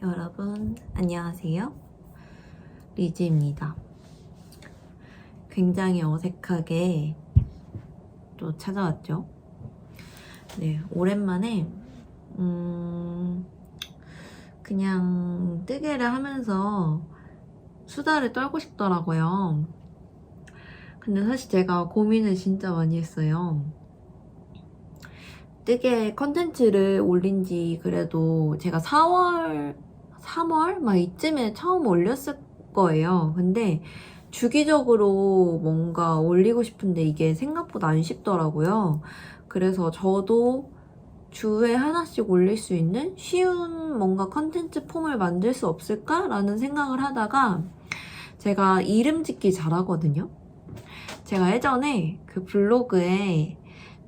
여러분 안녕하세요. 리즈입니다. 굉장히 어색하게 또 찾아왔죠. 네, 오랜만에 그냥 뜨개를 하면서 수다를 떨고 싶더라고요. 근데 사실 제가 고민을 진짜 많이 했어요. 뜨개 컨텐츠를 올린 지 그래도 제가 4월, 3월? 막 이쯤에 처음 올렸을 거예요. 근데 주기적으로 뭔가 올리고 싶은데 이게 생각보다 안 쉽더라고요. 그래서 저도 주에 하나씩 올릴 수 있는 쉬운 뭔가 컨텐츠 폼을 만들 수 없을까라는 생각을 하다가 제가 이름 짓기 잘하거든요. 제가 예전에 그 블로그에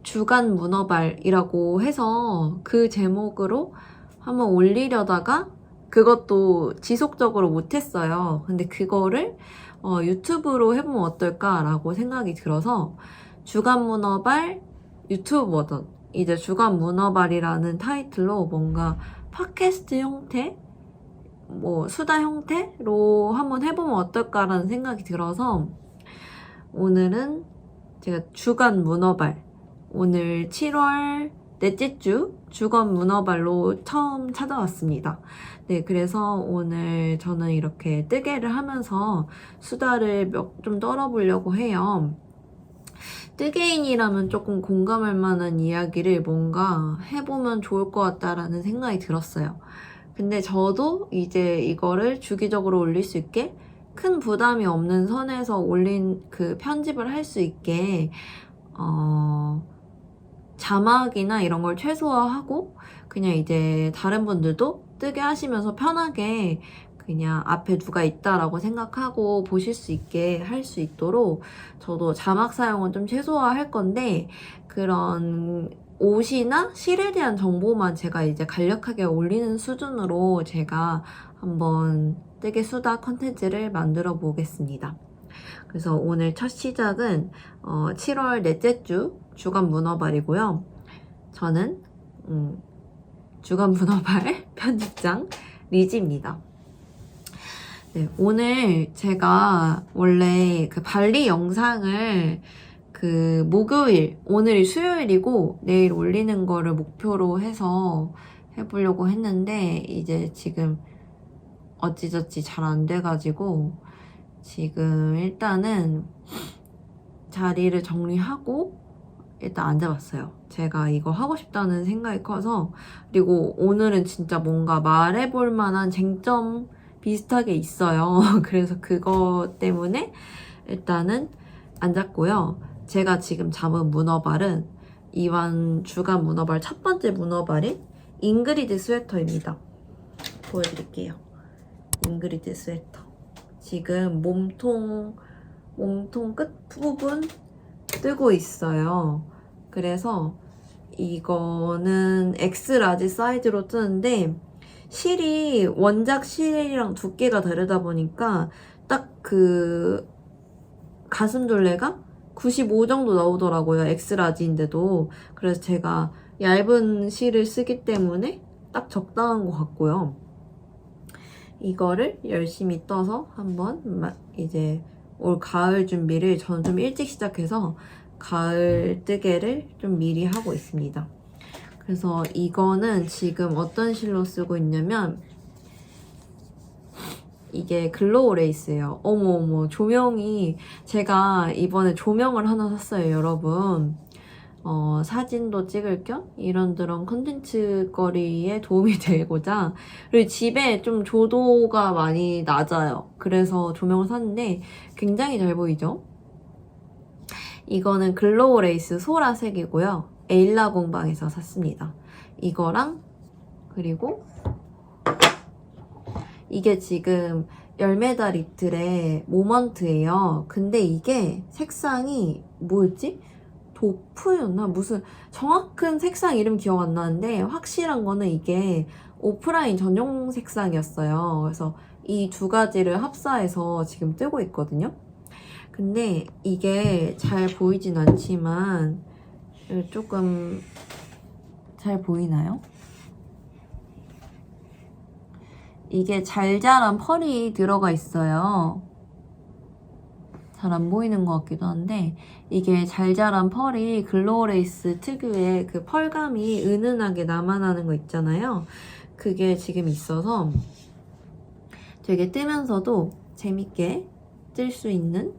주간 문어발이라고 해서 그 제목으로 한번 올리려다가 그것도 지속적으로 못했어요. 근데 그거를 유튜브로 해보면 어떨까라고 생각이 들어서 주간 문어발 유튜브 버전, 이제 주간 문어발이라는 타이틀로 뭔가 팟캐스트 형태, 뭐 수다 형태로 한번 해보면 어떨까라는 생각이 들어서 오늘은 제가 주간 문어발, 오늘 7월 넷째 주 주간 문어발로 처음 찾아왔습니다. 네, 그래서 오늘 저는 이렇게 뜨개를 하면서 수다를 좀 떨어보려고 해요. 뜨개인이라면 조금 공감할 만한 이야기를 뭔가 해보면 좋을 것 같다라는 생각이 들었어요. 근데 저도 이제 이거를 주기적으로 올릴 수 있게 큰 부담이 없는 선에서 올린 그 편집을 할 수 있게 자막이나 이런 걸 최소화하고 그냥 이제 다른 분들도 뜨게 하시면서 편하게 그냥 앞에 누가 있다라고 생각하고 보실 수 있게 할 수 있도록 저도 자막 사용은 좀 최소화할 건데 그런 옷이나 실에 대한 정보만 제가 이제 간략하게 올리는 수준으로 제가 한번 뜨개 수다 컨텐츠를 만들어 보겠습니다. 그래서 오늘 첫 시작은 7월 넷째 주 주간 문어발이고요. 저는 주간 문어발 편집장 리지입니다. 네, 오늘 제가 원래 그 발리 영상을 그 목요일, 오늘이 수요일이고 내일 올리는 거를 목표로 해서 해보려고 했는데 이제 지금 어찌저찌 잘 안 돼가지고 지금 일단은 자리를 정리하고 일단 앉아봤어요. 제가 이거 하고 싶다는 생각이 커서. 그리고 오늘은 진짜 뭔가 말해볼 만한 쟁점 비슷하게 있어요. 그래서 그거 때문에 일단은 앉았고요. 제가 지금 잡은 문어발은 이번 주간 문어발 첫 번째 문어발인 잉그리드 스웨터입니다. 보여드릴게요. 잉그리드 스웨터. 지금 몸통 끝부분 뜨고 있어요. 그래서 이거는 X라지 사이즈로 뜨는데 실이 원작 실이랑 두께가 다르다 보니까 딱 그 가슴둘레가 95 정도 나오더라고요. X라지인데도. 그래서 제가 얇은 실을 쓰기 때문에 딱 적당한 것 같고요. 이거를 열심히 떠서 한번 이제 올 가을 준비를 저는 좀 일찍 시작해서 가을 뜨개를 좀 미리 하고 있습니다. 그래서 이거는 지금 어떤 실로 쓰고 있냐면 이게 글로우 레이스예요. 어머 조명이 제가 이번에 조명을 하나 샀어요, 여러분. 사진도 찍을 겸 이런저런 컨텐츠 거리에 도움이 되고자. 그리고 집에 좀 조도가 많이 낮아요. 그래서 조명을 샀는데 굉장히 잘 보이죠? 이거는 글로우 레이스 소라색이고요. 에일라 공방에서 샀습니다. 이거랑 그리고 이게 지금 열매달 이틀의 모먼트예요. 근데 이게 색상이 뭐였지? 도프였나? 무슨 정확한 색상 이름 기억 안 나는데 확실한 거는 이게 오프라인 전용 색상이었어요. 그래서 이 두 가지를 합사해서 지금 뜨고 있거든요. 근데 이게 잘 보이진 않지만 조금 잘 보이나요? 이게 잘 자란 펄이 들어가 있어요. 잘 안 보이는 것 같기도 한데 이게 잘 자란 펄이 글로우레이스 특유의 그 펄감이 은은하게 남아나는 거 있잖아요. 그게 지금 있어서 되게 뜨면서도 재밌게 뜰 수 있는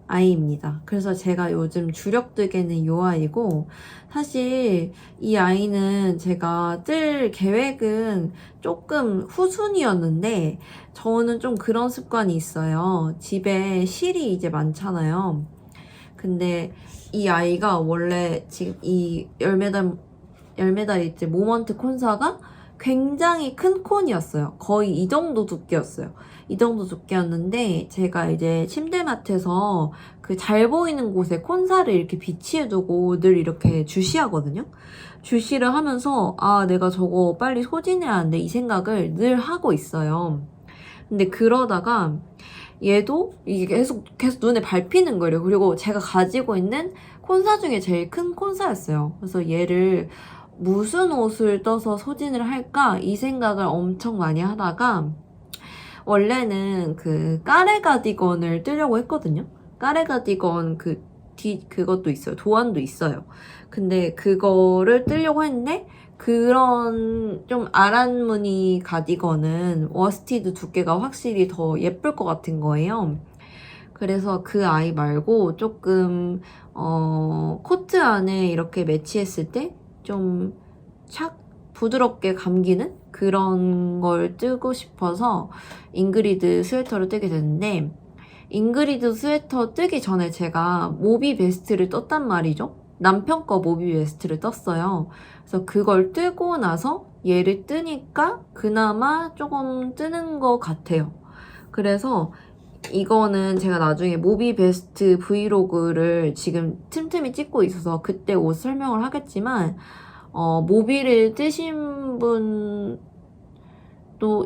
아이입니다. 그래서 제가 요즘 주력 뜨개는 이 아이고, 사실 이 아이는 제가 뜰 계획은 조금 후순이었는데 저는 좀 그런 습관이 있어요. 집에 실이 이제 많잖아요. 근데 이 아이가 원래 지금 이 열매달 있지 모먼트 콘사가 굉장히 큰 콘이었어요. 거의 이 정도 두께였어요. 이 정도 두께였는데 제가 이제 침대맡에서 그 잘 보이는 곳에 콘사를 이렇게 비치해두고 늘 이렇게 주시하거든요. 주시를 하면서 아 내가 저거 빨리 소진해야 하는데 이 생각을 늘 하고 있어요. 근데 그러다가 얘도 이게 계속 눈에 밟히는 거예요. 그리고 제가 가지고 있는 콘사 중에 제일 큰 콘사였어요. 그래서 얘를 무슨 옷을 떠서 소진을 할까 이 생각을 엄청 많이 하다가 원래는 그 까레 가디건을 뜨려고 했거든요. 까레 가디건 그것도 있어요. 도안도 있어요. 근데 그거를 뜨려고 했는데 그런 좀 아란무늬 가디건은 워스티드 두께가 확실히 더 예쁠 것 같은 거예요. 그래서 그 아이 말고 조금 코트 안에 이렇게 매치했을 때 좀 착 부드럽게 감기는 그런 걸 뜨고 싶어서 잉그리드 스웨터를 뜨게 됐는데 잉그리드 스웨터 뜨기 전에 제가 모비 베스트를 떴단 말이죠. 남편 거 모비 베스트를 떴어요. 그래서 그걸 뜨고 나서 얘를 뜨니까 그나마 조금 뜨는 것 같아요. 그래서 이거는 제가 나중에 모비 베스트 브이로그를 지금 틈틈이 찍고 있어서 그때 옷 설명을 하겠지만 모비를 뜨신 분도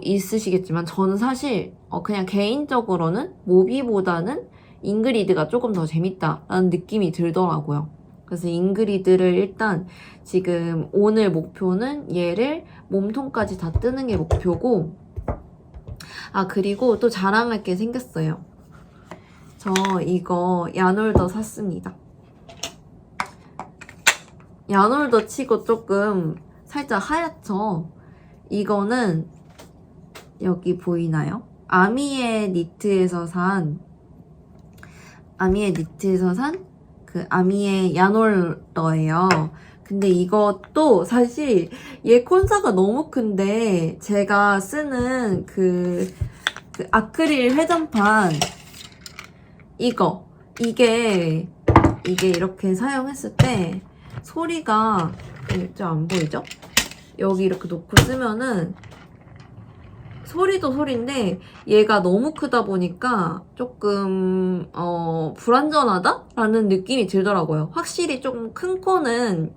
있으시겠지만 저는 사실 그냥 개인적으로는 모비보다는 잉그리드가 조금 더 재밌다라는 느낌이 들더라고요. 그래서 잉그리드를 일단 지금 오늘 목표는 얘를 몸통까지 다 뜨는 게 목표고 아 그리고 또 자랑할 게 생겼어요. 저 이거 야놀더 샀습니다. 야놀더 치고 조금 살짝 하얗죠? 이거는 여기 보이나요? 아미의 니트에서 산 그 아미의 야놀더예요. 근데 이것도 사실 얘 콘사가 너무 큰데 제가 쓰는 그 아크릴 회전판 이게 이렇게 사용했을 때 소리가 좀 안 보이죠? 여기 이렇게 놓고 쓰면은 소리도 소리인데 얘가 너무 크다 보니까 조금 불안전하다라는 느낌이 들더라고요. 확실히 조금 큰 코는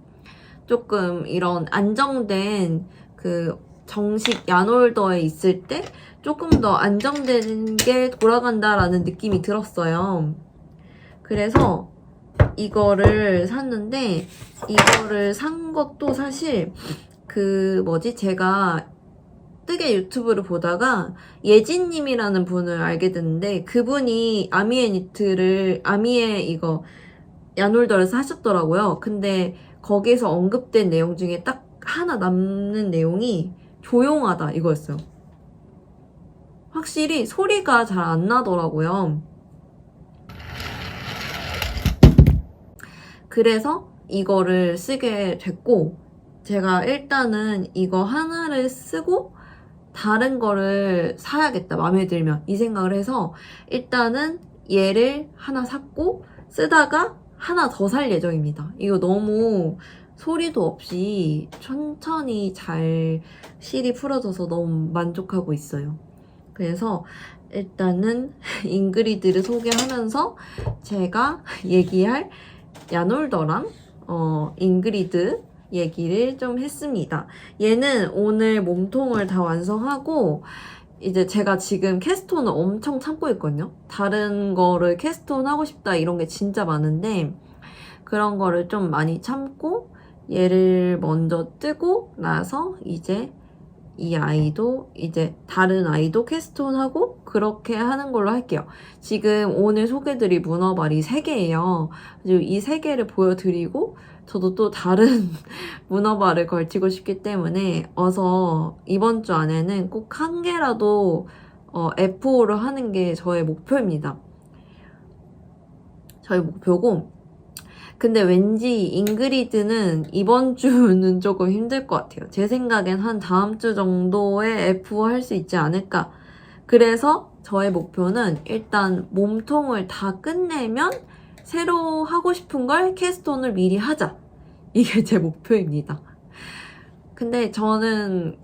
조금 이런 안정된 그 정식 야놀더에 있을 때 조금 더 안정된 게 돌아간다라는 느낌이 들었어요. 그래서 이거를 샀는데 이거를 산 것도 사실 제가 뜨개 유튜브를 보다가 예진님이라는 분을 알게 됐는데 그분이 아미의 이거 야놀더를 사셨더라고요. 근데 거기에서 언급된 내용 중에 딱 하나 남는 내용이 조용하다 이거였어요. 확실히 소리가 잘 안 나더라고요. 그래서 이거를 쓰게 됐고 제가 일단은 이거 하나를 쓰고 다른 거를 사야겠다 마음에 들면 이 생각을 해서 일단은 얘를 하나 샀고 쓰다가 하나 더 살 예정입니다. 이거 너무 소리도 없이 천천히 잘 실이 풀어져서 너무 만족하고 있어요. 그래서 일단은 잉그리드를 소개하면서 제가 얘기할 야놀더랑 잉그리드 얘기를 좀 했습니다. 얘는 오늘 몸통을 다 완성하고 이제 제가 지금 캐스톤을 엄청 참고 있거든요. 다른 거를 캐스톤 하고 싶다 이런 게 진짜 많은데 그런 거를 좀 많이 참고 얘를 먼저 뜨고 나서 이제 이 아이도 이제 다른 아이도 캐스톤하고 그렇게 하는 걸로 할게요. 지금 오늘 소개드릴 문어발이 3개예요. 그리고 이 3개를 보여드리고 저도 또 다른 문어발을 걸치고 싶기 때문에 어서 이번 주 안에는 꼭 1개라도 F5를 하는 게 저의 목표입니다. 저희 목표고, 근데 왠지 잉그리드는 이번 주는 조금 힘들 것 같아요. 제 생각엔 한 다음 주 정도에 F5 할 수 있지 않을까. 그래서 저의 목표는 일단 몸통을 다 끝내면 새로 하고 싶은 걸 캐스톤을 미리 하자. 이게 제 목표입니다. 근데 저는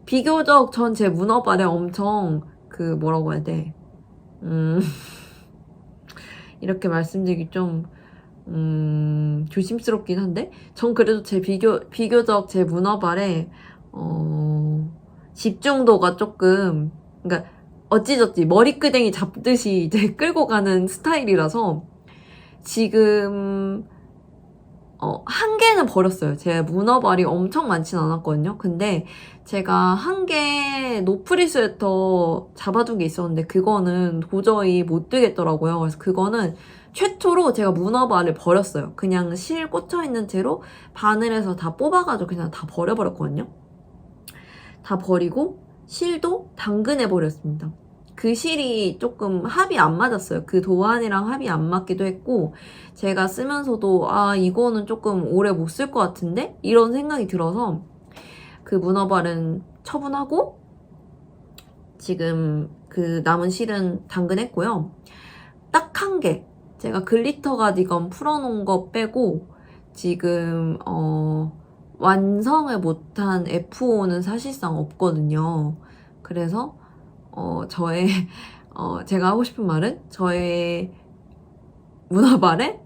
비교적 전 제 문어발에 엄청 뭐라고 해야 돼. 이렇게 말씀드리기 좀 조심스럽긴 한데 전 그래도 제 비교적 제 문어발에 집중도가 조금, 그러니까 어찌저찌 머리끄댕이 잡듯이 이제 끌고 가는 스타일이라서 지금 1개는 버렸어요. 제 문어발이 엄청 많진 않았거든요. 근데 제가 1개 노프리 스웨터 잡아둔 게 있었는데 그거는 도저히 못 되겠더라고요. 그래서 그거는 최초로 제가 문어발을 버렸어요. 그냥 실 꽂혀있는 채로 바늘에서 다 뽑아가지고 그냥 다 버려버렸거든요. 다 버리고 실도 당근해버렸습니다. 그 실이 조금 합이 안 맞았어요. 그 도안이랑 합이 안 맞기도 했고 제가 쓰면서도 이거는 조금 오래 못 쓸 것 같은데? 이런 생각이 들어서 그 문어발은 처분하고 지금 그 남은 실은 당근했고요. 딱 1개 제가 글리터 가디건 풀어놓은 거 빼고 지금 완성을 못한 F5는 사실상 없거든요. 그래서 제가 하고 싶은 말은 저의 문어발에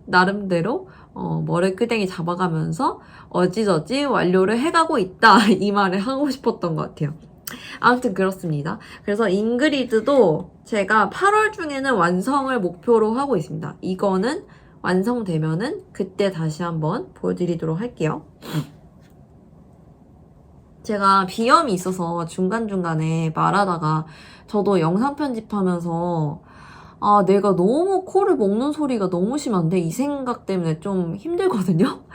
나름대로 머리끄댕이 잡아가면서 어지저지 완료를 해가고 있다. 이 말을 하고 싶었던 것 같아요. 아무튼 그렇습니다. 그래서 잉그리드도 제가 8월 중에는 완성을 목표로 하고 있습니다. 이거는 완성되면은 그때 다시 한번 보여드리도록 할게요. 제가 비염이 있어서 중간중간에 말하다가 저도 영상 편집하면서 내가 너무 코를 먹는 소리가 너무 심한데 이 생각 때문에 좀 힘들거든요?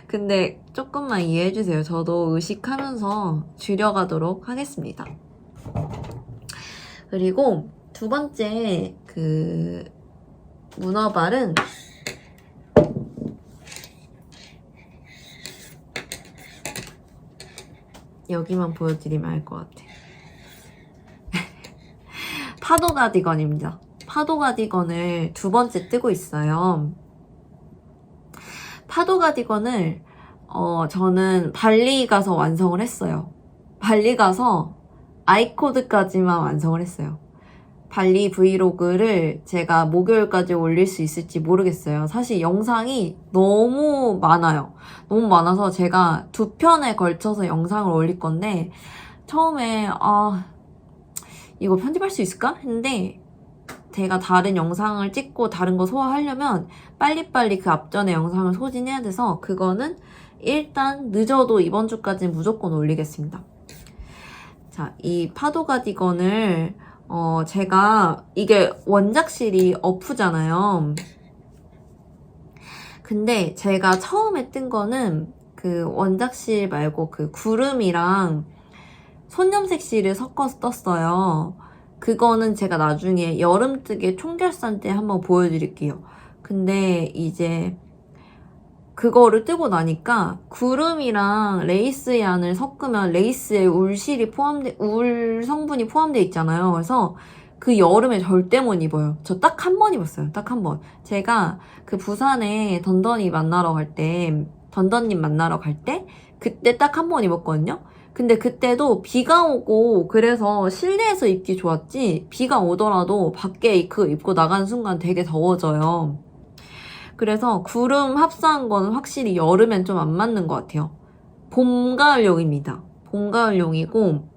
근데 조금만 이해해주세요. 저도 의식하면서 줄여가도록 하겠습니다. 그리고 2번째 문어발은 여기만 보여드리면 알 것 같아. 파도 가디건입니다. 파도 가디건을 2번째 뜨고 있어요. 파도 가디건을 저는 발리 가서 완성을 했어요. 발리 가서 아이코드까지만 완성을 했어요. 발리 브이로그를 제가 목요일까지 올릴 수 있을지 모르겠어요. 사실 영상이 너무 많아요. 너무 많아서 제가 2편에 걸쳐서 영상을 올릴 건데 처음에 이거 편집할 수 있을까? 했는데 제가 다른 영상을 찍고 다른 거 소화하려면 빨리빨리 그 앞전에 영상을 소진해야 돼서 그거는 일단 늦어도 이번 주까지는 무조건 올리겠습니다. 자, 이 파도 가디건을 제가 이게 원작실이 어프잖아요. 근데 제가 처음에 뜬 거는 그 원작실 말고 그 구름이랑 손염색 실을 섞어서 떴어요. 그거는 제가 나중에 여름뜨개 총결산 때 한번 보여드릴게요. 근데 이제 그거를 뜨고 나니까 구름이랑 레이스 양을 섞으면 레이스에 울 성분이 포함되어 있잖아요. 그래서 그 여름에 절대 못 입어요. 저 딱 한 번 입었어요. 딱 한 번. 제가 그 부산에 던던님 만나러 갈 때 그때 딱 한 번 입었거든요. 근데 그때도 비가 오고 그래서 실내에서 입기 좋았지 비가 오더라도 밖에 그거 입고 나가는 순간 되게 더워져요. 그래서 구름 합사한 거는 확실히 여름엔 좀 안 맞는 것 같아요. 봄, 가을용입니다. 봄, 가을용이고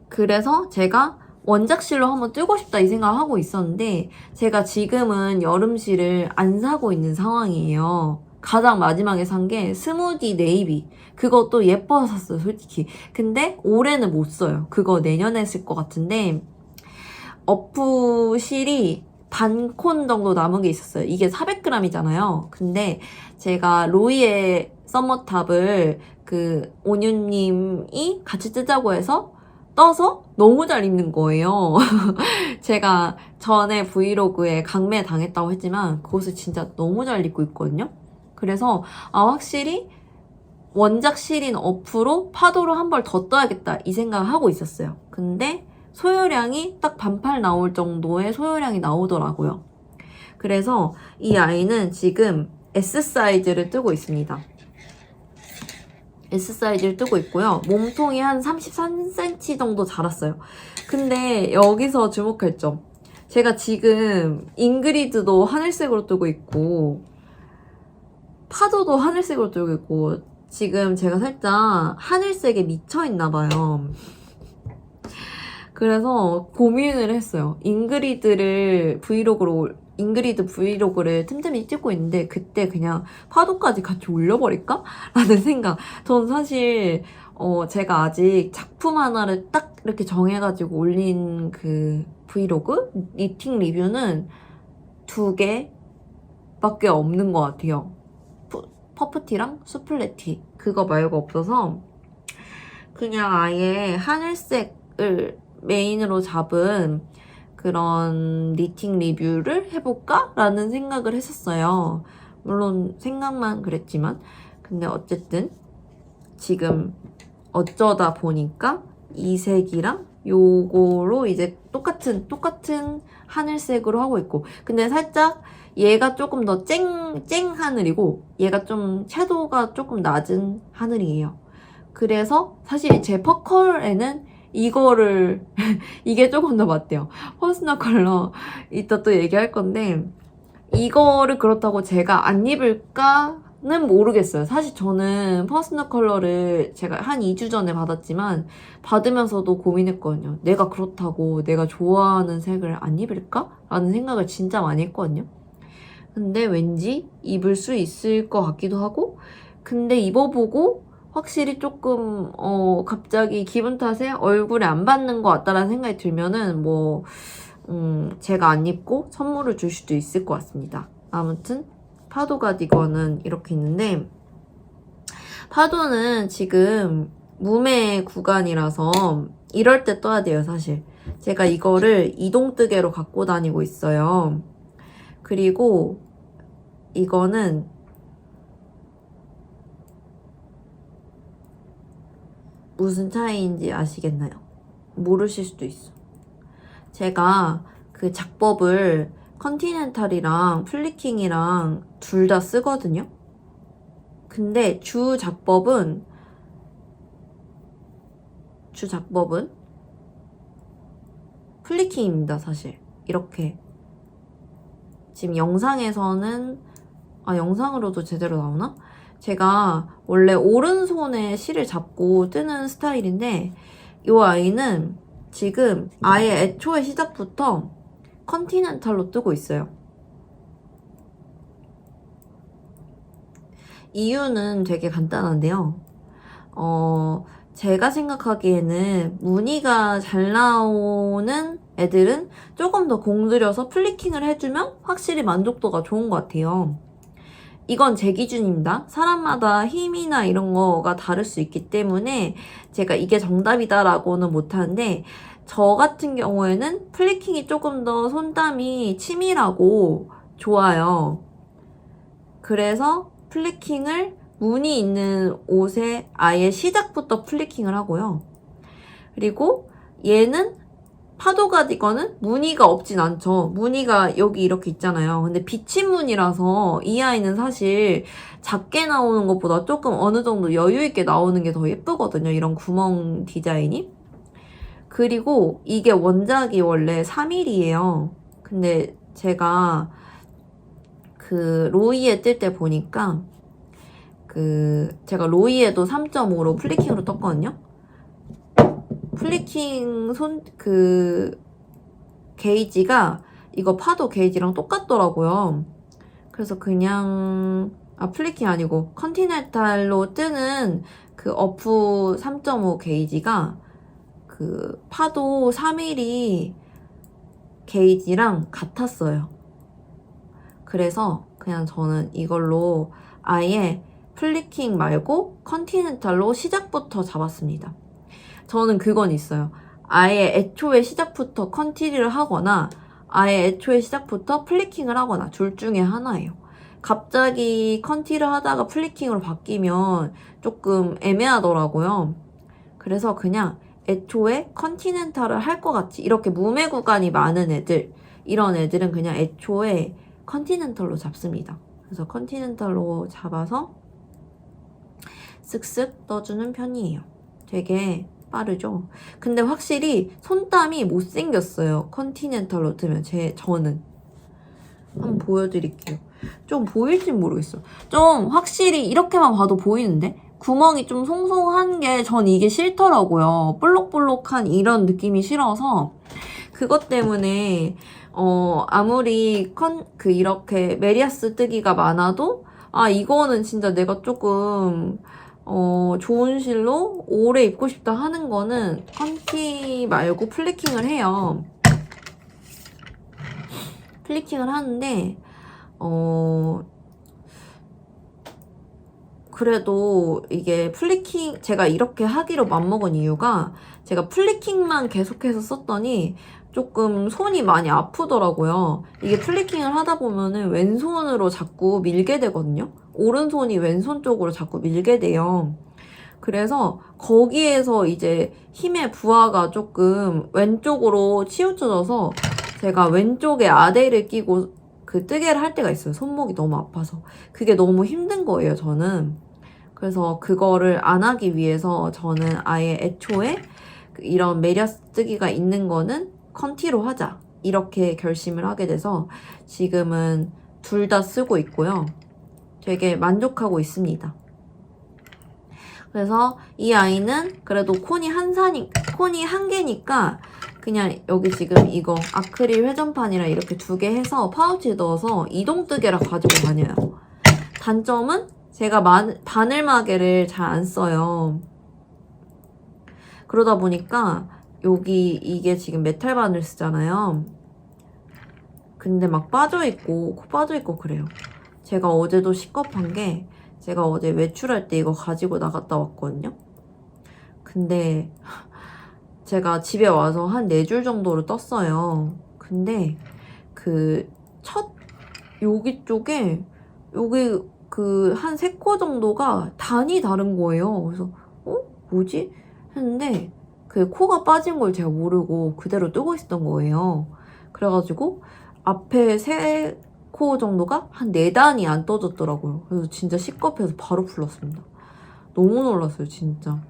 그래서 제가 원작실로 한번 뜨고 싶다 이 생각을 하고 있었는데 제가 지금은 여름실을 안 사고 있는 상황이에요. 가장 마지막에 산 게 스무디 네이비. 그것도 예뻐서 샀어요, 솔직히. 근데 올해는 못 써요. 그거 내년에 쓸 것 같은데 어프실이 반 콘 정도 남은 게 있었어요. 이게 400g이잖아요. 근데 제가 로이의 썸머탑을 그 온유님이 같이 뜨자고 해서 떠서 너무 잘 입는 거예요. 제가 전에 브이로그에 강매 당했다고 했지만 그것을 진짜 너무 잘 입고 있거든요. 그래서 확실히 원작 실인 어프로 파도로 한 벌 더 떠야겠다 이 생각을 하고 있었어요. 근데 소요량이 딱 반팔 나올 정도의 소요량이 나오더라고요. 그래서 이 아이는 지금 S 사이즈를 뜨고 있습니다. S 사이즈를 뜨고 있고요. 몸통이 한 33cm 정도 자랐어요. 근데 여기서 주목할 점. 제가 지금 잉그리드도 하늘색으로 뜨고 있고 파도도 하늘색으로 뜨고 있고 지금 제가 살짝 하늘색에 미쳐있나봐요. 그래서 고민을 했어요. 잉그리드 브이로그를 틈틈이 찍고 있는데 그때 그냥 파도까지 같이 올려버릴까? 라는 생각. 전 사실 제가 아직 작품 하나를 딱 이렇게 정해가지고 올린 그 브이로그? 니팅 리뷰는 2개밖에 없는 것 같아요. 퍼프티랑 수플레티 그거 말고 없어서 그냥 아예 하늘색을 메인으로 잡은 그런 니팅 리뷰를 해볼까? 라는 생각을 했었어요. 물론 생각만 그랬지만 근데 어쨌든 지금 어쩌다 보니까 이 색이랑 요거로 이제 똑같은 하늘색으로 하고 있고 근데 살짝 얘가 조금 더 쨍 하늘이고 얘가 좀 섀도우가 조금 낮은 하늘이에요. 그래서 사실 제 퍼컬에는 이거를 이게 조금 더 맞대요. 퍼스널 컬러 이따 또 얘기할 건데 이거를 그렇다고 제가 안 입을까는 모르겠어요. 사실 저는 퍼스널 컬러를 제가 한 2주 전에 받았지만 받으면서도 고민했거든요. 내가 그렇다고 내가 좋아하는 색을 안 입을까? 라는 생각을 진짜 많이 했거든요. 근데 왠지 입을 수 있을 것 같기도 하고 근데 입어보고 확실히 조금 갑자기 기분 탓에 얼굴에 안 받는 것 같다라는 생각이 들면은 제가 안 입고 선물을 줄 수도 있을 것 같습니다. 아무튼 파도 가디건은 이렇게 있는데 파도는 지금 무매 구간이라서 이럴 때 떠야 돼요, 사실. 제가 이거를 이동뜨개로 갖고 다니고 있어요. 그리고 이거는 무슨 차이인지 아시겠나요? 모르실 수도 있어. 제가 그 작법을 컨티넨탈이랑 플리킹이랑 둘 다 쓰거든요. 근데 주 작법은 플리킹입니다, 사실. 이렇게 지금 영상에서는 영상으로도 제대로 나오나? 제가 원래 오른손에 실을 잡고 뜨는 스타일인데 이 아이는 지금 아예 애초에 시작부터 컨티넨탈로 뜨고 있어요. 이유는 되게 간단한데요. 제가 생각하기에는 무늬가 잘 나오는 애들은 조금 더 공들여서 플리킹을 해주면 확실히 만족도가 좋은 것 같아요. 이건 제 기준입니다. 사람마다 힘이나 이런 거가 다를 수 있기 때문에 제가 이게 정답이다라고는 못하는데 저 같은 경우에는 플리킹이 조금 더 손땀이 치밀하고 좋아요. 그래서 플리킹을 무늬 있는 옷에 아예 시작부터 플리킹을 하고요. 그리고 얘는 파도 가디건은 무늬가 없진 않죠. 무늬가 여기 이렇게 있잖아요. 근데 비침무늬라서 이 아이는 사실 작게 나오는 것보다 조금 어느 정도 여유 있게 나오는 게 더 예쁘거든요. 이런 구멍 디자인이. 그리고 이게 원작이 원래 3mm예요. 근데 제가 그 로이에 뜰 때 보니까 제가 로이에도 3.5로 플리킹으로 떴거든요. 플리킹 게이지가 이거 파도 게이지랑 똑같더라고요. 그래서 그냥 플리킹 아니고 컨티넨탈로 뜨는 그 어프 3.5 게이지가 그 파도 3mm 게이지랑 같았어요. 그래서 그냥 저는 이걸로 아예 플리킹 말고 컨티넨탈로 시작부터 잡았습니다. 저는 그건 있어요. 아예 애초에 시작부터 컨티를 하거나 아예 애초에 시작부터 플리킹을 하거나 둘 중에 하나예요. 갑자기 컨티를 하다가 플리킹으로 바뀌면 조금 애매하더라고요. 그래서 그냥 애초에 컨티넨탈을 할 것 같이 이렇게 무매 구간이 많은 애들, 이런 애들은 그냥 애초에 컨티넨탈로 잡습니다. 그래서 컨티넨탈로 잡아서 쓱쓱 떠주는 편이에요. 되게 빠르죠? 근데 확실히 손땀이 못생겼어요. 컨티넨탈로 뜨면 저는. 한번 보여드릴게요. 좀 보일진 모르겠어요. 좀 확실히 이렇게만 봐도 보이는데? 구멍이 좀 송송한 게 전 이게 싫더라고요. 볼록볼록한 이런 느낌이 싫어서 그것 때문에 아무리 이렇게 메리아스 뜨기가 많아도 이거는 진짜 내가 조금 좋은 실로 오래 입고 싶다 하는 거는 컨티 말고 플리킹을 해요. 플리킹을 하는데 그래도 이게 플리킹 제가 이렇게 하기로 맘먹은 이유가 제가 플리킹만 계속해서 썼더니 조금 손이 많이 아프더라고요. 이게 플리킹을 하다 보면은 왼손으로 자꾸 밀게 되거든요. 오른손이 왼손 쪽으로 자꾸 밀게 돼요. 그래서 거기에서 이제 힘의 부하가 조금 왼쪽으로 치우쳐져서 제가 왼쪽에 아대를 끼고 그 뜨개를 할 때가 있어요. 손목이 너무 아파서. 그게 너무 힘든 거예요, 저는. 그래서 그거를 안 하기 위해서 저는 아예 애초에 이런 메리아스 뜨기가 있는 거는 컨티로 하자. 이렇게 결심을 하게 돼서 지금은 둘 다 쓰고 있고요. 되게 만족하고 있습니다. 그래서 이 아이는 그래도 콘이 한 개니까 그냥 여기 지금 이거 아크릴 회전판이랑 이렇게 2개 해서 파우치에 넣어서 이동뜨개라 가지고 다녀요. 단점은 제가 바늘마개를 잘 안 써요. 그러다 보니까 여기 이게 지금 메탈 바늘 쓰잖아요. 근데 막 빠져있고 코 빠져있고 그래요. 제가 어제도 시겁한 게 제가 어제 외출할 때 이거 가지고 나갔다 왔거든요. 근데 제가 집에 와서 한 4줄 정도를 떴어요. 근데 여기 쪽에 여기 한 3코 정도가 단이 다른 거예요. 그래서 뭐지? 했는데 그 코가 빠진 걸 제가 모르고 그대로 뜨고 있었던 거예요. 그래가지고 앞에 3코 정도가 한 4단이 안 떠졌더라고요. 그래서 진짜 시겁해서 바로 풀렀습니다. 너무 놀랐어요, 진짜.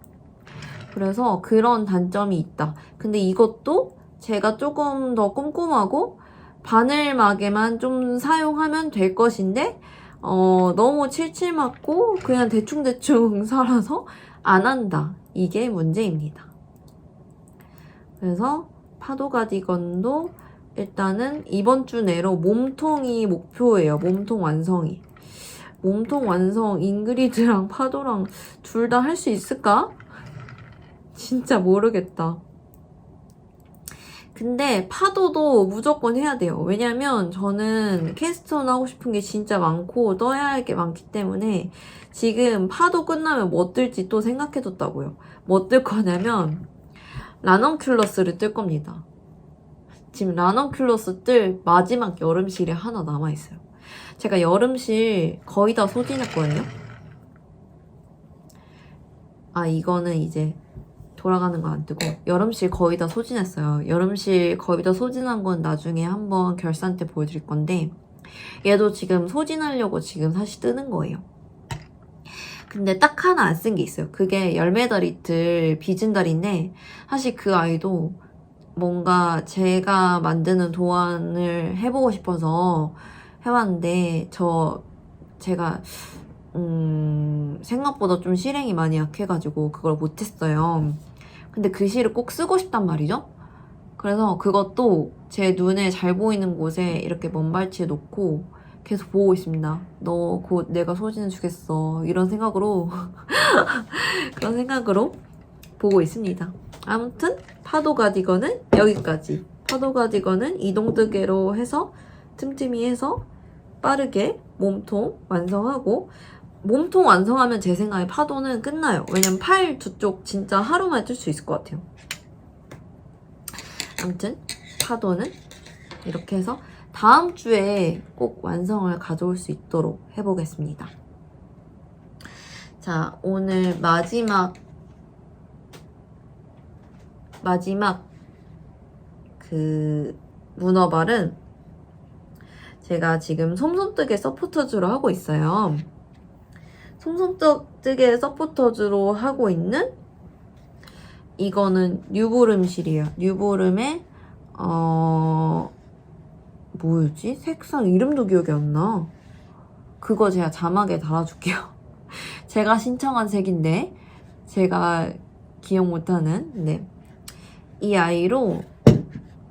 그래서 그런 단점이 있다. 근데 이것도 제가 조금 더 꼼꼼하고 바늘마개만 좀 사용하면 될 것인데 너무 칠칠 맞고 그냥 대충대충 살아서 안 한다. 이게 문제입니다. 그래서 파도 가디건도 일단은 이번 주 내로 몸통이 목표예요. 몸통 완성이. 몸통 완성 잉그리드랑 파도랑 둘 다 할 수 있을까? 진짜 모르겠다. 근데 파도도 무조건 해야 돼요. 왜냐면 저는 캐스트온 하고 싶은 게 진짜 많고 떠야 할 게 많기 때문에 지금 파도 끝나면 뭐 뜰지 또 생각해뒀다고요. 뭐 뜰 거냐면 라넌큘러스를 뜰 겁니다. 지금 라넌큘러스 뜰 마지막 여름실이 하나 남아있어요. 제가 여름실 거의 다 소진했거든요. 이거는 이제 돌아가는 거 안 뜨고 여름실 거의 다 소진했어요. 여름실 거의 다 소진한 건 나중에 한번 결산 때 보여드릴 건데 얘도 지금 소진하려고 지금 사실 뜨는 거예요. 근데 딱 하나 안 쓴 게 있어요. 그게 열매다리틀 빚은달인데 사실 그 아이도 뭔가 제가 만드는 도안을 해보고 싶어서 해봤는데 제가 생각보다 좀 실행이 많이 약해가지고 그걸 못했어요. 근데 그 실을 꼭 쓰고 싶단 말이죠. 그래서 그것도 제 눈에 잘 보이는 곳에 이렇게 먼발치에 놓고 계속 보고 있습니다. 너 곧 내가 소진해주겠어. 이런 생각으로 그런 생각으로 보고 있습니다. 아무튼 파도 가디건은 여기까지. 파도 가디건은 이동뜨개로 해서 틈틈이 해서 빠르게 몸통 완성하고, 몸통 완성하면 제 생각에 파도는 끝나요. 왜냐면 팔 두 쪽 진짜 하루만에 뜰 수 있을 것 같아요. 아무튼 파도는 이렇게 해서 다음 주에 꼭 완성을 가져올 수 있도록 해보겠습니다. 자, 오늘 마지막 그 문어발은 제가 지금 솜솜뜨개 서포터즈로 하고 있어요. 솜솜뜨개 서포터즈로 하고 있는 이거는 뉴보름실이에요. 뉴보름의 뭐였지? 색상 이름도 기억이 안 나. 그거 제가 자막에 달아줄게요. 제가 신청한 색인데 제가 기억 못하는, 네, 이 아이로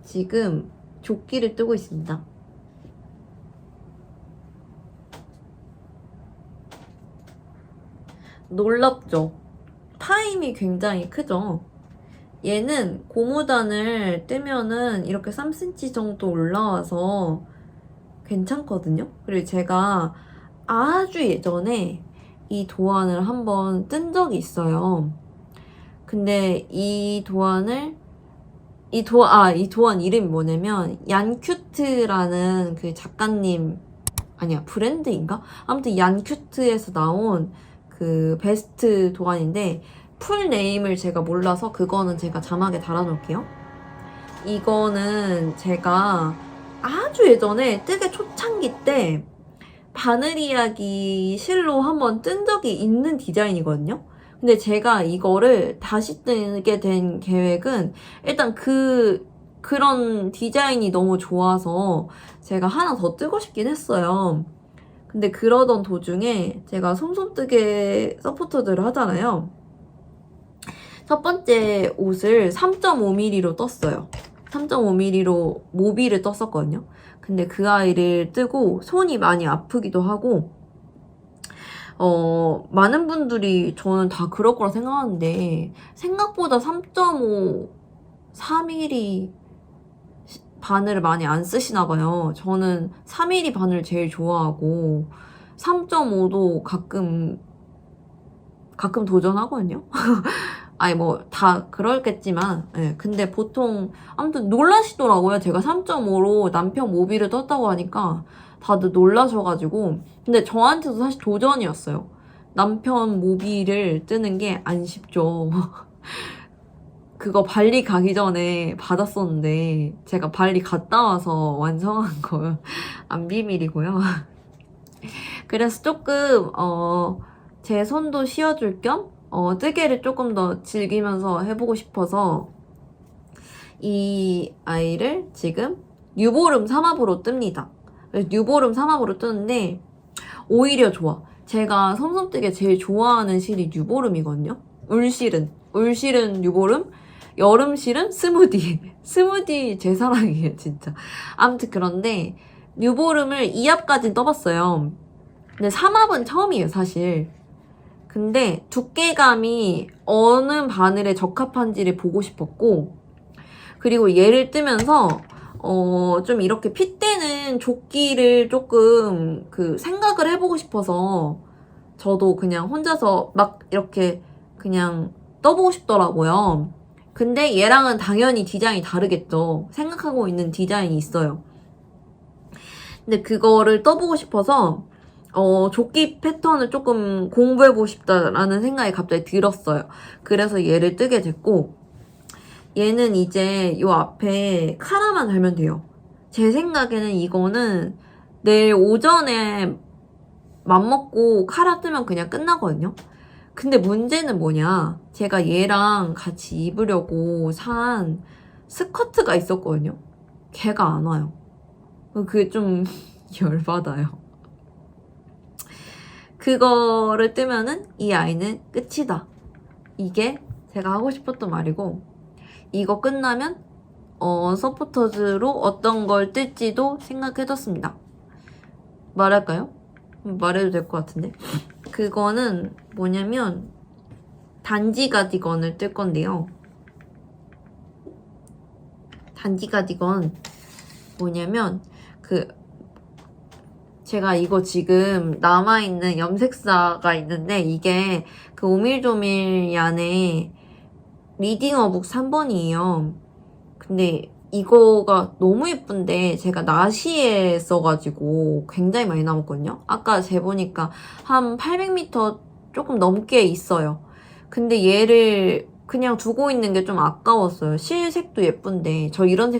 지금 조끼를 뜨고 있습니다. 놀랍죠? 타임이 굉장히 크죠? 얘는 고무단을 뜨면은 이렇게 3cm 정도 올라와서 괜찮거든요? 그리고 제가 아주 예전에 이 도안을 한번 뜬 적이 있어요. 근데 이 도안 이름이 뭐냐면 얀큐트라는 그 작가님, 아니야, 브랜드인가? 아무튼 얀큐트에서 나온 그 베스트 도안인데, 풀 네임을 제가 몰라서 그거는 제가 자막에 달아놓을게요. 이거는 제가 아주 예전에 뜨개 초창기 때 바늘 이야기 실로 한번 뜬 적이 있는 디자인이거든요. 근데 제가 이거를 다시 뜨게 된 계획은 일단 그런 디자인이 너무 좋아서 제가 하나 더 뜨고 싶긴 했어요. 근데 그러던 도중에 제가 솜솜뜨개 서포터들을 하잖아요. 첫 번째 옷을 3.5mm로 떴어요. 3.5mm로 모비를 떴었거든요. 근데 그 아이를 뜨고 손이 많이 아프기도 하고, 많은 분들이 저는 다 그럴 거라 생각하는데 생각보다 3.5, 4mm 바늘을 많이 안 쓰시나 봐요. 저는 4mm 바늘 제일 좋아하고 3.5도 가끔 도전하거든요. 아니 뭐 다 그럴겠지만, 네. 근데 보통 아무튼 놀라시더라고요. 제가 3.5로 남편 모비를 떴다고 하니까 다들 놀라셔가지고. 근데 저한테도 사실 도전이었어요. 남편 모비를 뜨는 게 안 쉽죠. 그거 발리 가기 전에 받았었는데 제가 발리 갔다 와서 완성한 거 안 비밀이고요. 그래서 조금 제 손도 쉬어줄 겸 뜨개를 조금 더 즐기면서 해보고 싶어서 이 아이를 지금 뉴보름 삼합으로 뜹니다. 뉴보름 삼합으로 뜨는데 오히려 좋아. 제가 솜솜뜨개 제일 좋아하는 실이 뉴보름이거든요. 울실은 뉴보름, 여름실은 스무디. 스무디 제 사랑이에요, 진짜. 아무튼 그런데 뉴보름을 2합까지 떠봤어요. 근데 3합은 처음이에요, 사실. 근데 두께감이 어느 바늘에 적합한지를 보고 싶었고, 그리고 얘를 뜨면서 좀 이렇게 핏대는 조끼를 조금 생각을 해보고 싶어서 저도 그냥 혼자서 막 이렇게 그냥 떠보고 싶더라고요. 근데 얘랑은 당연히 디자인이 다르겠죠. 생각하고 있는 디자인이 있어요. 근데 그거를 떠보고 싶어서 조끼 패턴을 조금 공부해보고 싶다라는 생각이 갑자기 들었어요. 그래서 얘를 뜨게 됐고, 얘는 이제 요 앞에 카라만 달면 돼요. 제 생각에는 이거는 내일 오전에 맘먹고 카라 뜨면 그냥 끝나거든요. 근데 문제는 뭐냐, 제가 얘랑 같이 입으려고 산 스커트가 있었거든요. 걔가 안 와요. 그게 좀 열받아요. 그거를 뜨면은 이 아이는 끝이다. 이게 제가 하고 싶었던 말이고, 이거 끝나면 서포터즈로 어떤 걸 뜰지도 생각해뒀습니다. 말할까요? 말해도 될 것 같은데. 그거는 뭐냐면 단지 가디건을 뜰 건데요. 단지 가디건 뭐냐면 제가 이거 지금 남아있는 염색사가 있는데 이게 그 오밀조밀얀의 리딩어북 3번이에요. 근데 이거가 너무 예쁜데 제가 나시에 써가지고 굉장히 많이 남았거든요. 아까 재보니까 한 800m 조금 넘게 있어요. 근데 얘를 그냥 두고 있는 게 좀 아까웠어요. 실색도 예쁜데 저 이런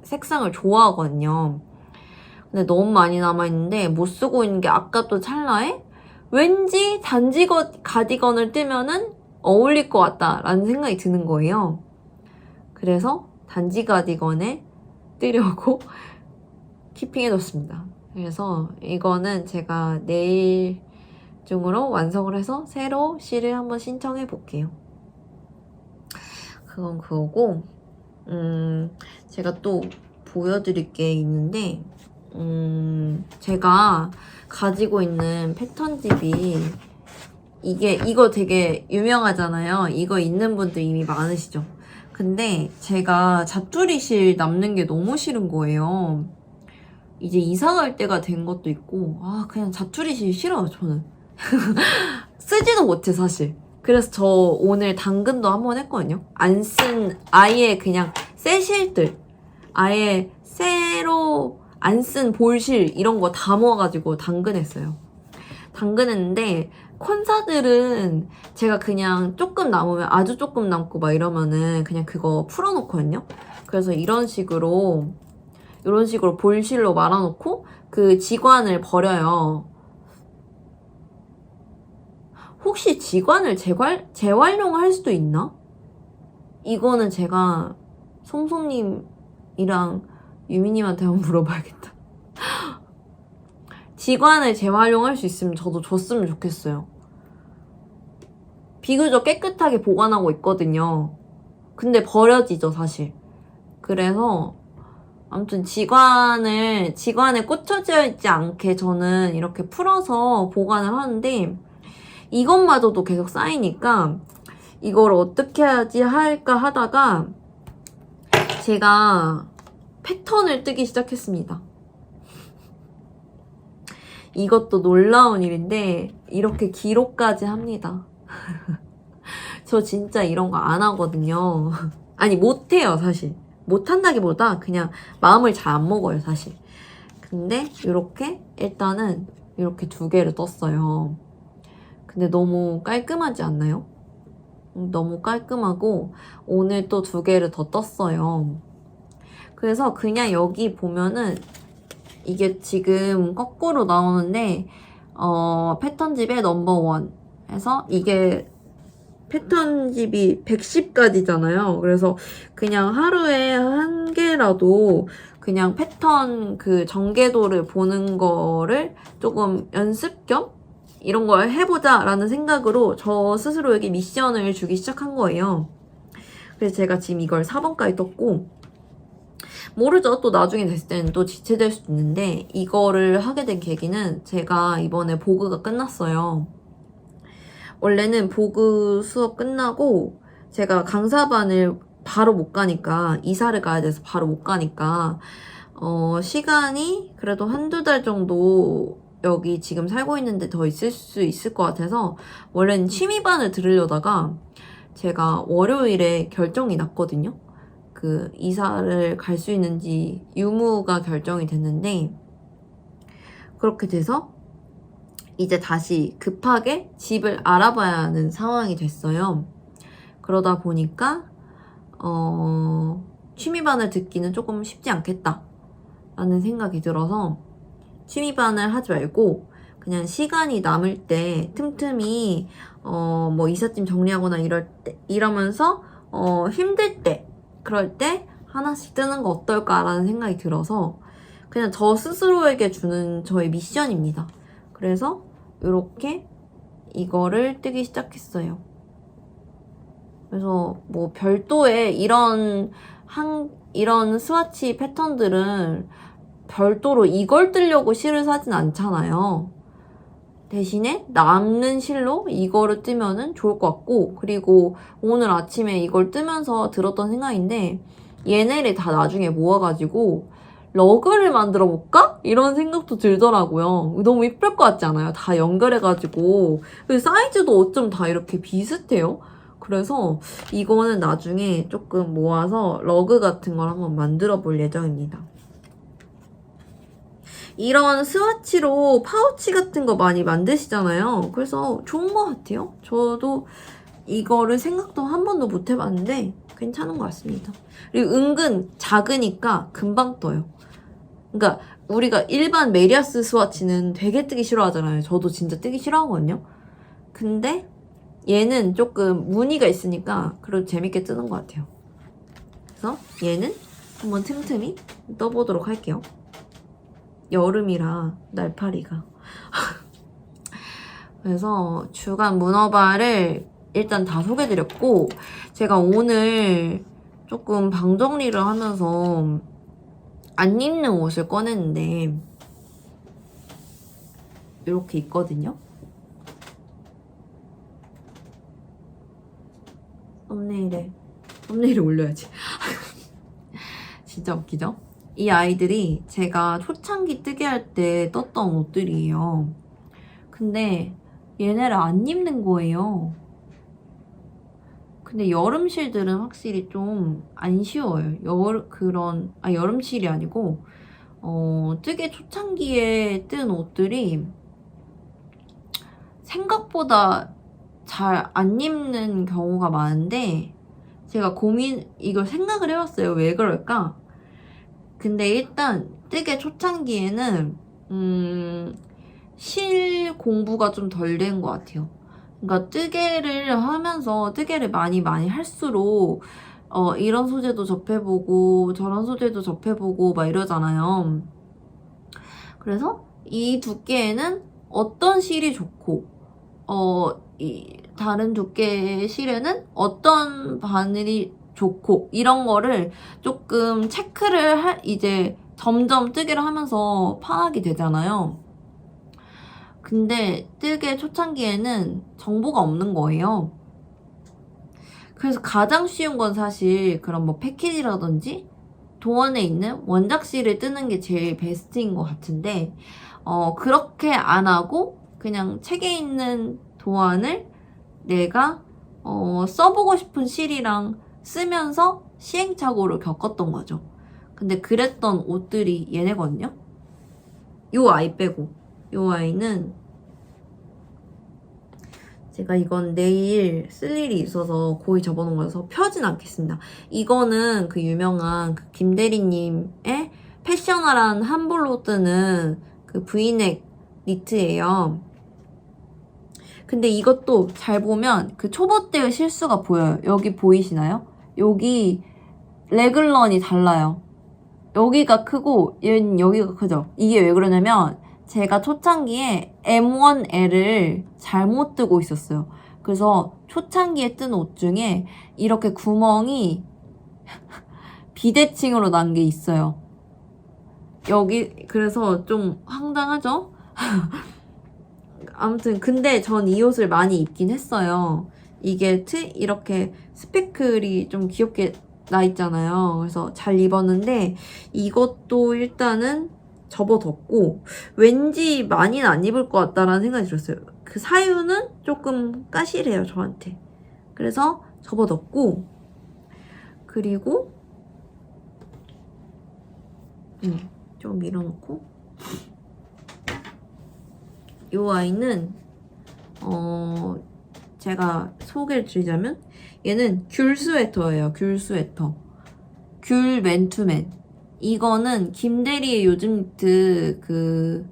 색상을 좋아하거든요. 근데 너무 많이 남아있는데 못 쓰고 있는 게 아까 또 찰나에 왠지 단지 가디건을 뜨면은 어울릴 것 같다라는 생각이 드는 거예요. 그래서 단지 가디건에 뜨려고 키핑해뒀습니다. 그래서 이거는 제가 내일 중으로 완성을 해서 새로 실을 한번 신청해 볼게요. 그건 그거고 제가 또 보여드릴 게 있는데 제가 가지고 있는 패턴집이 이거 되게 유명하잖아요. 이거 있는 분들 이미 많으시죠? 근데 제가 자투리실 남는 게 너무 싫은 거예요. 이제 이사 갈 때가 된 것도 있고 그냥 자투리실 싫어요 저는. 쓰지도 못해 사실. 그래서 저 오늘 당근도 한번 했거든요. 안 쓴 아예 그냥 새 실들 아예 새로 안 쓴 볼실 이런 거 다 모아가지고 당근했어요. 당근했는데 콘사들은 제가 그냥 조금 남으면 아주 조금 남고 막 이러면은 그냥 그거 풀어놓거든요. 그래서 이런 식으로 볼실로 말아놓고 그 지관을 버려요. 혹시 지관을 재활용할 수도 있나? 이거는 제가 솜솜님이랑 유미님한테 한번 물어봐야겠다. 지관을 재활용할 수 있으면 저도 줬으면 좋겠어요. 비교적 깨끗하게 보관하고 있거든요. 근데 버려지죠, 사실. 그래서 아무튼 지관에 꽂혀져 있지 않게 저는 이렇게 풀어서 보관을 하는데 이것마저도 계속 쌓이니까 이걸 어떻게 하지 할까 하다가 제가 패턴을 뜨기 시작했습니다. 이것도 놀라운 일인데 이렇게 기록까지 합니다. 저 진짜 이런 거 안 하거든요. 아니 못해요 사실. 못한다기보다 그냥 마음을 잘 안 먹어요 사실. 근데 일단은 이렇게 2개를 떴어요. 근데 너무 깔끔하지 않나요? 너무 깔끔하고 오늘 또 2개를 더 떴어요. 그래서 그냥 여기 보면은 이게 지금 거꾸로 나오는데 패턴집의 넘버원 해서 이게 패턴집이 110가지잖아요. 그래서 그냥 하루에 1개라도 그냥 패턴 그 전개도를 보는 거를 조금 연습 겸 이런 걸 해보자 라는 생각으로 저 스스로에게 미션을 주기 시작한 거예요. 그래서 제가 지금 이걸 4번까지 떴고 모르죠. 또 나중에 됐을 때는 또 지체될 수도 있는데 이거를 하게 된 계기는 제가 이번에 보그가 끝났어요. 원래는 보그 수업 끝나고 제가 강사반을 바로 못 가니까 이사를 가야 돼서 바로 못 가니까 시간이 그래도 1~2달 정도 여기 지금 살고 있는데 더 있을 수 있을 것 같아서 원래는 취미반을 들으려다가 제가 월요일에 결정이 났거든요. 그 이사를 갈 수 있는지 유무가 결정이 됐는데 그렇게 돼서 이제 다시 급하게 집을 알아봐야 하는 상황이 됐어요. 그러다 보니까 취미반을 듣기는 조금 쉽지 않겠다 라는 생각이 들어서 취미반을 하지 말고 그냥 시간이 남을 때 틈틈이 뭐 이삿짐 정리하거나 이러면서 힘들 때 그럴 때 하나씩 뜨는 거 어떨까라는 생각이 들어서 그냥 저 스스로에게 주는 저의 미션입니다. 그래서 이렇게 이거를 뜨기 시작했어요. 그래서 뭐 별도의 이런 스와치 패턴들은 별도로 이걸 뜨려고 실을 사진 않잖아요. 대신에 남는 실로 이거를 뜨면은 좋을 것 같고, 그리고 오늘 아침에 이걸 뜨면서 들었던 생각인데 얘네를 다 나중에 모아가지고 러그를 만들어 볼까? 이런 생각도 들더라고요. 너무 이쁠 것 같지 않아요? 다 연결해가지고. 그리고 사이즈도 어쩜 다 이렇게 비슷해요. 그래서 이거는 나중에 조금 모아서 러그 같은 걸 한번 만들어 볼 예정입니다. 이런 스와치로 파우치 같은 거 많이 만드시잖아요. 그래서 좋은 것 같아요. 저도 이거를 생각도 한 번도 못 해봤는데 괜찮은 것 같습니다. 그리고 은근 작으니까 금방 떠요. 그러니까 우리가 일반 메리아스 스와치는 되게 뜨기 싫어하잖아요. 저도 진짜 뜨기 싫어하거든요. 근데 얘는 조금 무늬가 있으니까 그래도 재밌게 뜨는 것 같아요. 그래서 얘는 한번 틈틈이 떠보도록 할게요. 여름이라 날파리가. 그래서 주간 문어발을 일단 다 소개해드렸고, 제가 오늘 조금 방 정리를 하면서 안 입는 옷을 꺼냈는데 이렇게 있거든요. 썸네일에 올려야지. 진짜 웃기죠? 이 아이들이 제가 초창기 뜨게 할 때 떴던 옷들이에요. 근데 얘네를 안 입는 거예요. 근데 여름실들은 확실히 좀 안 쉬워요. 여름실이 아니고, 뜨개 초창기에 뜬 옷들이 생각보다 잘 안 입는 경우가 많은데, 제가 이걸 생각을 해봤어요. 왜 그럴까? 근데 일단 뜨개 초창기에는 실 공부가 좀 덜 된 것 같아요. 그러니까 뜨개를 많이 할수록 이런 소재도 접해보고 저런 소재도 접해보고 막 이러잖아요. 그래서 이 두께에는 어떤 실이 좋고 다른 두께의 실에는 어떤 바늘이 좋고 이런 거를 조금 체크를 이제 점점 뜨개를 하면서 파악이 되잖아요. 근데 뜨개 초창기에는 정보가 없는 거예요. 그래서 가장 쉬운 건 사실 그런 뭐 패키지라든지 도안에 있는 원작실을 뜨는 게 제일 베스트인 것 같은데 그렇게 안 하고 그냥 책에 있는 도안을 내가 써보고 싶은 실이랑 쓰면서 시행착오를 겪었던 거죠. 근데 그랬던 옷들이 얘네거든요. 요 아이 빼고. 요 아이는 제가 이건 내일 쓸 일이 있어서 고이 접어놓은 거여서 펴진 않겠습니다. 이거는 그 유명한 그 김대리님의 패셔너란 한볼로 뜨는 그 브이넥 니트예요. 근데 이것도 잘 보면 그 초보 때의 실수가 보여요. 여기 보이시나요? 여기 레글런이 달라요. 여기가 크고 얘는 여기가 크죠? 이게 왜 그러냐면 제가 초창기에 M1L을 잘못 뜨고 있었어요. 그래서 초창기에 뜬 옷 중에 이렇게 구멍이 비대칭으로 난 게 있어요. 여기 그래서 좀 황당하죠? 아무튼 근데 전 이 옷을 많이 입긴 했어요. 이게 이렇게 스패클이 좀 귀엽게 나 있잖아요. 그래서 잘 입었는데 이것도 일단은 접어뒀고 왠지 많이는 안 입을 것 같다라는 생각이 들었어요. 그 사유는 조금 까실해요, 저한테. 그래서 접어뒀고 그리고 좀 밀어놓고 이 아이는 제가 소개를 드리자면 얘는 귤 스웨터예요. 귤 스웨터. 귤 맨투맨. 이거는 김대리의 요즘 그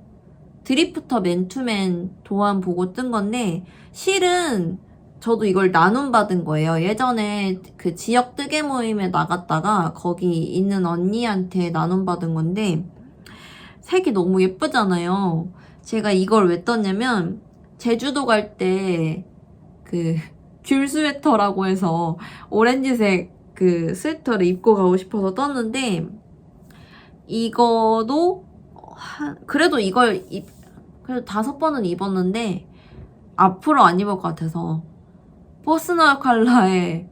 드리프터 맨투맨 도안 보고 뜬 건데 실은 저도 이걸 나눔 받은 거예요. 예전에 그 지역 뜨개 모임에 나갔다가 거기 있는 언니한테 나눔 받은 건데 색이 너무 예쁘잖아요. 제가 이걸 왜 떴냐면 제주도 갈 때 그 귤 스웨터라고 해서 오렌지색 그 스웨터를 입고 가고 싶어서 떴는데 이거도 그래도 이걸 그래도 5번은 입었는데 앞으로 안 입을 것 같아서 퍼스널 컬러에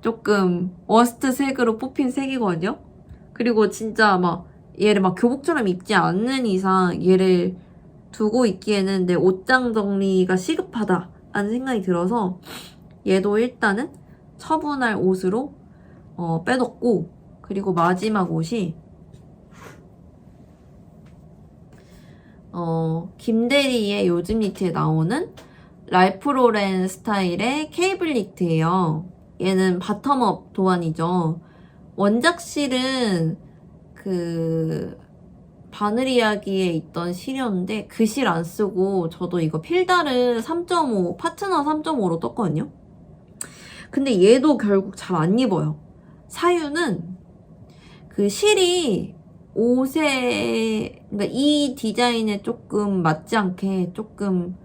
조금 워스트 색으로 뽑힌 색이거든요. 그리고 진짜 막 얘를 막 교복처럼 입지 않는 이상 얘를 두고 있기에는 내 옷장 정리가 시급하다라는 생각이 들어서 얘도 일단은 처분할 옷으로 빼뒀고, 그리고 마지막 옷이 김대리의 요즘 니트에 나오는 랄프 로렌 스타일의 케이블 니트예요. 얘는 바텀업 도안이죠. 원작 실은 그 바늘 이야기에 있던 실이었는데 그 실 안 쓰고 저도 이거 필다를 3.5 파트너 3.5로 떴거든요. 근데 얘도 결국 잘 안 입어요. 사유는 그 실이 옷에, 그러니까 이 디자인에 조금 맞지 않게 조금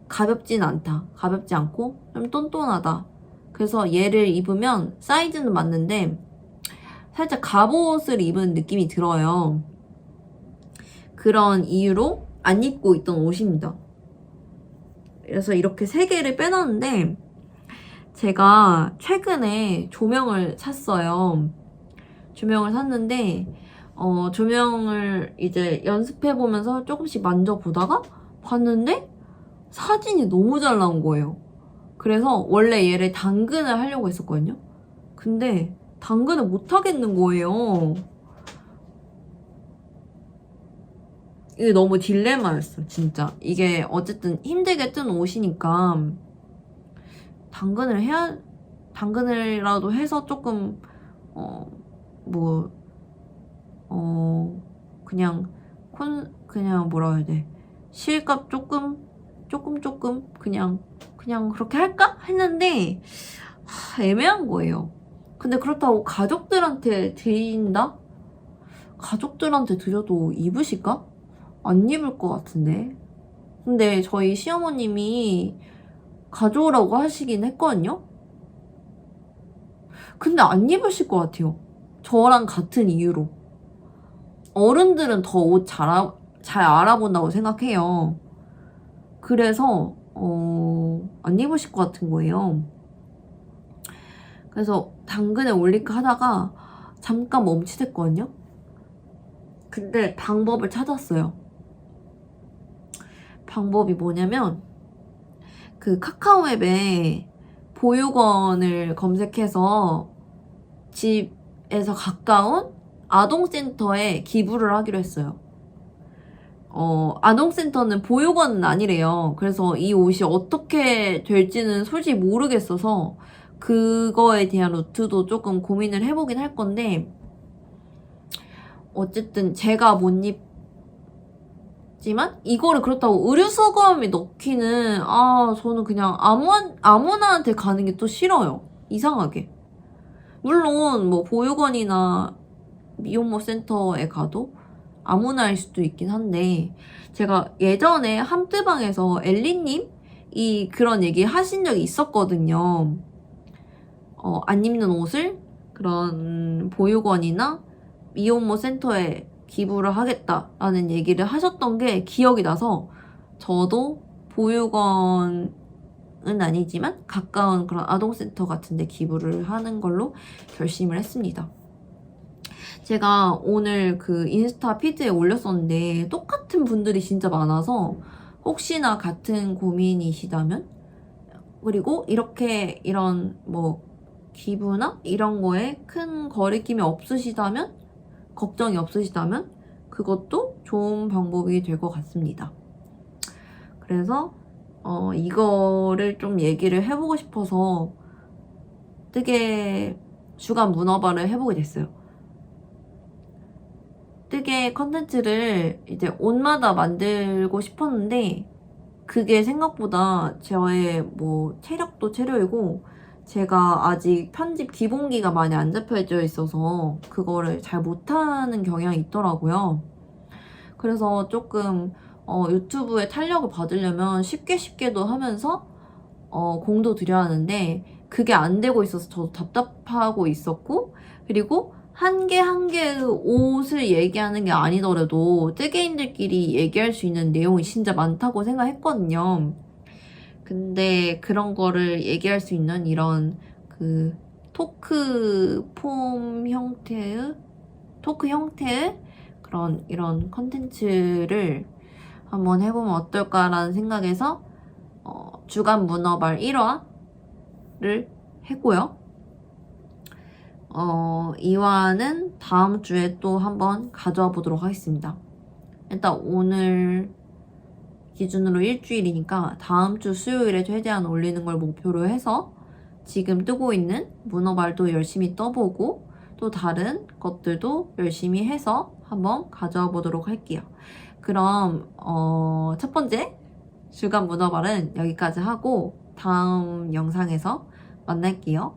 가볍진 않다. 가볍지 않고 좀 똔똔하다. 그래서 얘를 입으면 사이즈는 맞는데 살짝 갑옷을 입은 느낌이 들어요. 그런 이유로 안 입고 있던 옷입니다. 그래서 이렇게 3개를 빼놨는데 제가 최근에 조명을 샀어요. 조명을 샀는데 조명을 이제 연습해보면서 조금씩 만져보다가 봤는데 사진이 너무 잘 나온 거예요. 그래서 원래 얘를 당근을 하려고 했었거든요. 근데 당근을 못 하겠는 거예요. 이게 너무 딜레마였어, 진짜. 이게 어쨌든 힘들게 뜬 옷이니까 당근을라도 해서 조금 그냥 뭐라 해야 돼, 실값 조금 그냥 그렇게 할까 했는데 애매한 거예요. 근데 그렇다고 가족들한테 드린다? 가족들한테 드려도 입으실까? 안 입을 것 같은데. 근데 저희 시어머님이 가져오라고 하시긴 했거든요. 근데 안 입으실 것 같아요. 저랑 같은 이유로. 어른들은 더 옷 잘 알아본다고 생각해요. 그래서 안 입으실 것 같은 거예요. 그래서 당근에 올릴까 하다가 잠깐 멈칫했거든요. 근데 방법을 찾았어요. 방법이 뭐냐면 그 카카오앱에 보육원을 검색해서 집에서 가까운 아동센터에 기부를 하기로 했어요. 아동센터는 보육원은 아니래요. 그래서 이 옷이 어떻게 될지는 솔직히 모르겠어서 그거에 대한 루트도 조금 고민을 해보긴 할 건데, 어쨌든 제가 못 입지만 이거를 그렇다고 의류수거함에 넣기는 저는 그냥 아무나한테 가는 게 또 싫어요. 이상하게. 물론 뭐 보육원이나 미혼모 센터에 가도 아무나 할 수도 있긴 한데, 제가 예전에 함뜨방에서 엘리님이 그런 얘기 하신 적이 있었거든요. 안 입는 옷을 그런 보육원이나 미혼모 센터에 기부를 하겠다라는 얘기를 하셨던 게 기억이 나서 저도 보육원은 아니지만 가까운 그런 아동센터 같은 데 기부를 하는 걸로 결심을 했습니다. 제가 오늘 그 인스타 피드에 올렸었는데 똑같은 분들이 진짜 많아서 혹시나 같은 고민이시다면, 그리고 이런 뭐 기부나 이런 거에 큰 거리낌이 없으시다면, 걱정이 없으시다면 그것도 좋은 방법이 될 것 같습니다. 그래서 이거를 좀 얘기를 해보고 싶어서 뜨개 주간 문어발을 해보게 됐어요. 뜨개 컨텐츠를 이제 옷마다 만들고 싶었는데 그게 생각보다 저의 뭐 체력도 체력이고 제가 아직 편집 기본기가 많이 안 잡혀져 있어서 그거를 잘 못하는 경향이 있더라고요. 그래서 조금 유튜브에 탄력을 받으려면 쉽게도 하면서 공도 들여야 하는데 그게 안 되고 있어서 저도 답답하고 있었고, 그리고 한 개 한 개의 옷을 얘기하는 게 아니더라도 뜨개인들끼리 얘기할 수 있는 내용이 진짜 많다고 생각했거든요. 근데 그런 거를 얘기할 수 있는 이런 그 토크 형태의 그런 이런 컨텐츠를 한번 해보면 어떨까라는 생각에서 주간 문어발 1화를 했고요. 2화는 다음 주에 또 한번 가져와 보도록 하겠습니다. 일단 오늘 기준으로 일주일이니까 다음 주 수요일에 최대한 올리는 걸 목표로 해서 지금 뜨고 있는 문어발도 열심히 떠보고 또 다른 것들도 열심히 해서 한번 가져와 보도록 할게요. 그럼 첫 번째 주간 문어발은 여기까지 하고 다음 영상에서 만날게요.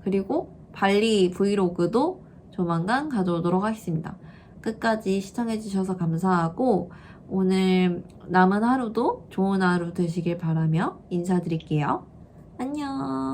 그리고 발리 브이로그도 조만간 가져오도록 하겠습니다. 끝까지 시청해주셔서 감사하고 오늘 남은 하루도 좋은 하루 되시길 바라며 인사드릴게요. 안녕.